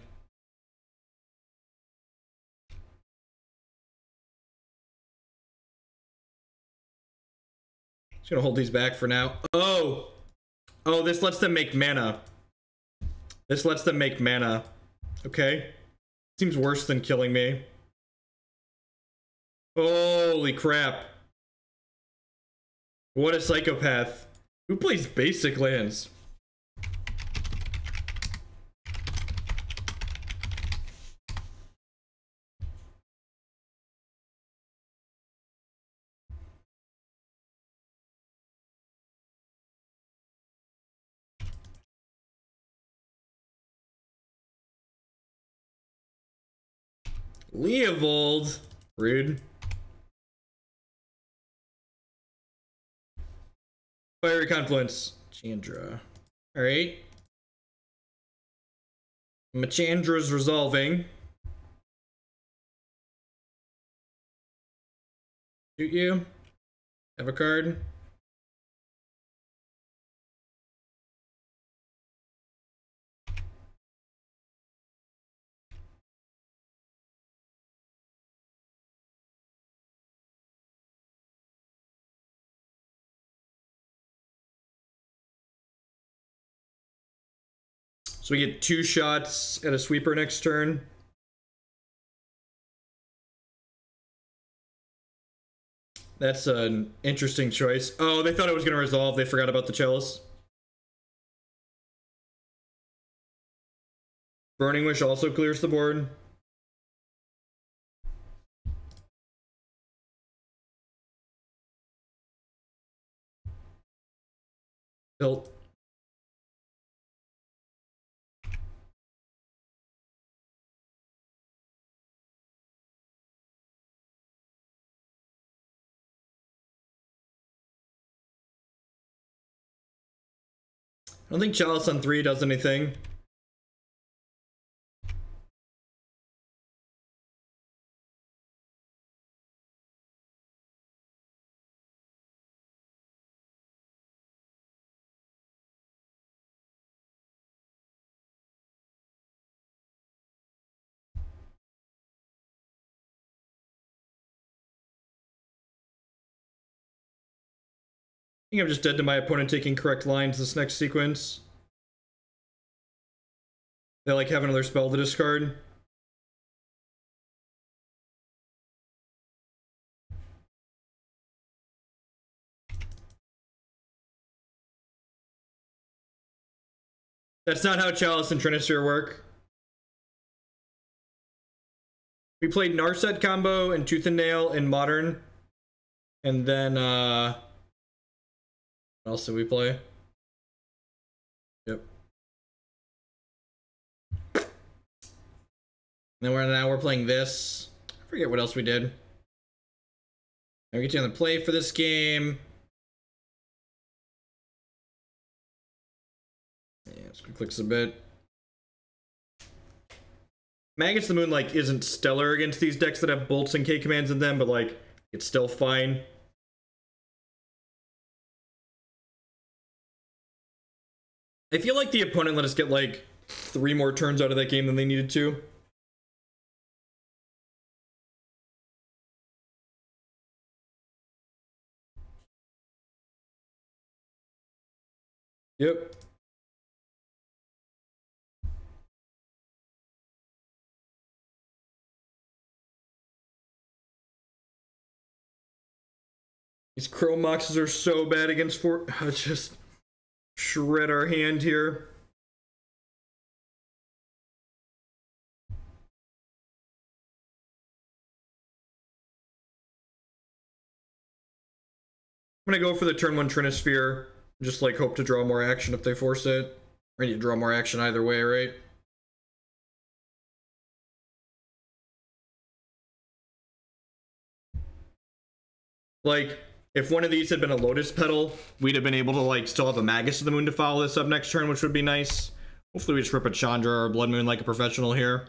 A: Just gonna hold these back for now. Oh! Oh, this lets them make mana. This lets them make mana. Okay. Seems worse than killing me. Holy crap. What a psychopath. Who plays basic lands? Leovold. Rude. Fiery Confluence. Chandra. Alright. Chandra's resolving. Shoot you. Have a card. So we get 2 shots at a sweeper next turn. That's an interesting choice. Oh, they thought it was going to resolve. They forgot about the Chalice. Burning Wish also clears the board. Tilt. I don't think Chalice on 3 does anything. I think I'm just dead to my opponent taking correct lines this next sequence. They like have another spell to discard. That's not how Chalice and Trinisphere work. We played Narset combo and Tooth and Nail in Modern. And then, what else did we play? Yep. And then now we're playing this. I forget what else we did. Now we get you on the play for this game. Yeah, let's click a bit. Magus the Moon, like, isn't stellar against these decks that have bolts and K commands in them, but, like, it's still fine. I feel like the opponent let us get, like, 3 more turns out of that game than they needed to. Yep. These Chrome Moxes are so bad against just shred our hand here. I'm gonna go for the turn 1 Trinisphere. Just like hope to draw more action if they force it. I need to draw more action either way, right? Like, if one of these had been a Lotus Petal, we'd have been able to, like, still have a Magus of the Moon to follow this up next turn, which would be nice. Hopefully we just rip a Chandra or a Blood Moon like a professional here.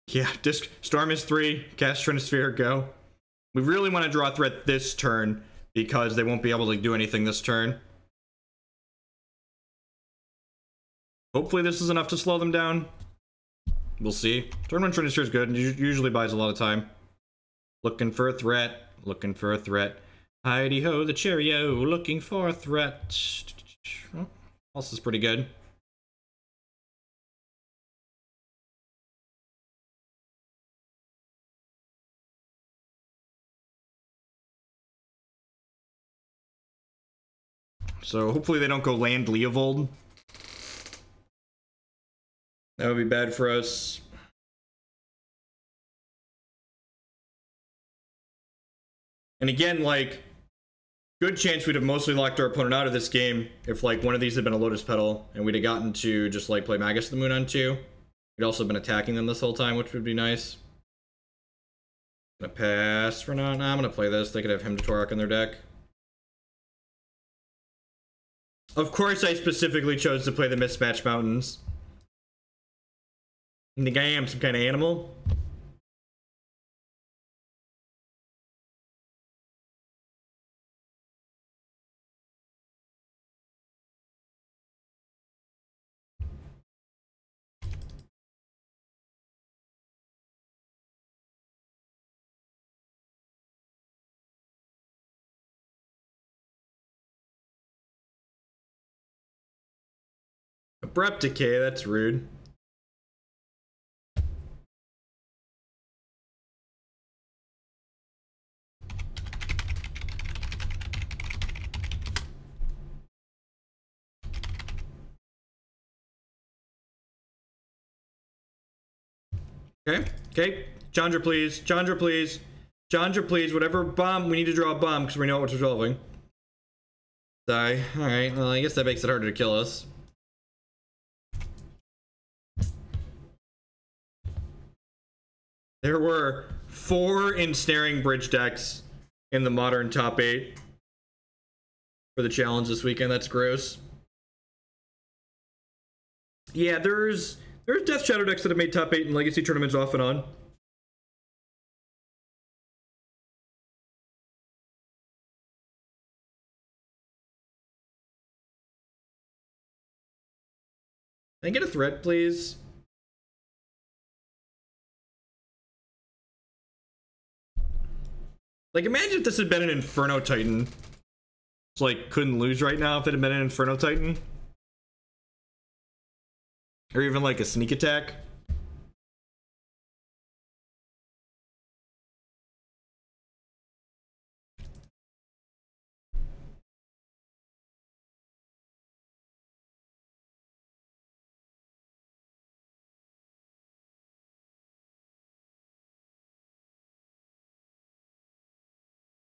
A: Yeah, Storm is 3, cast Trinisphere, go. We really want to draw a threat this turn, because they won't be able to do anything this turn. Hopefully this is enough to slow them down. We'll see. Turn 1 Trinisphere is good, and usually buys a lot of time. Looking for a threat. Looking for a threat. Heidi-ho, the Cheerio, looking for a threat. Oh, this is pretty good. So hopefully they don't go land Leovold. That would be bad for us. And again, like, good chance we'd have mostly locked our opponent out of this game if like one of these had been a Lotus Petal and we'd have gotten to just like play Magus the Moon on 2. We'd also been attacking them this whole time, which would be nice. Gonna pass for now. Nah, I'm gonna play this. They could have Hymn to Torok in their deck. Of course I specifically chose to play the Mismatch Mountains. You think I am some kind of animal? Abrupt Decay, that's rude. Okay. Chandra, please. Chandra, please. Chandra, please. Whatever bomb, we need to draw a bomb because we know what's resolving. Die. Alright, well, I guess that makes it harder to kill us. There were 4 Ensnaring Bridge decks in the modern top 8 for the challenge this weekend. That's gross. Yeah, there's Death Shadow decks that have made top 8 in Legacy tournaments off and on. Can I get a threat, please? Like, imagine if this had been an Inferno Titan. It's like, couldn't lose right now if it had been an Inferno Titan. Or even like a sneak attack.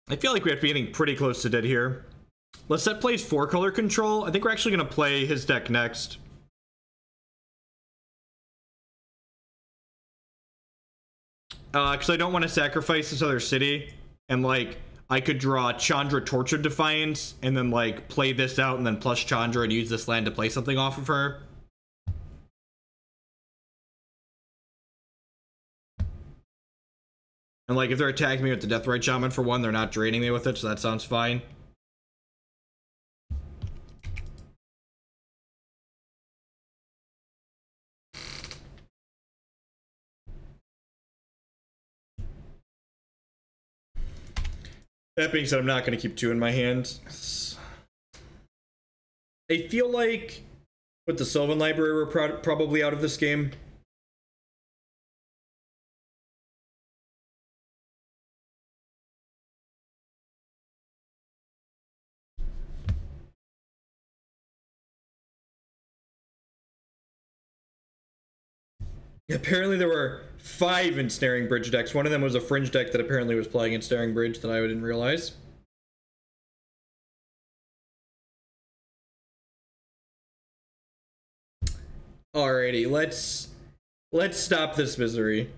A: I feel like we have to be getting pretty close to dead here. Lisette plays 4-color control. I think we're actually going to play his deck next. Because I don't want to sacrifice this other city. And, like, I could draw Chandra Torch of Defiance and then, like, play this out and then plus Chandra and use this land to play something off of her. And, like, if they're attacking me with the Deathrite Shaman for 1, they're not draining me with it, so that sounds fine. That being said, I'm not going to keep 2 in my hand. I feel like with the Sylvan Library, we're probably out of this game. Apparently there were 5 Ensnaring Bridge decks. One of them was a fringe deck that apparently was playing Ensnaring Bridge that I didn't realize. Alrighty, let's stop this misery.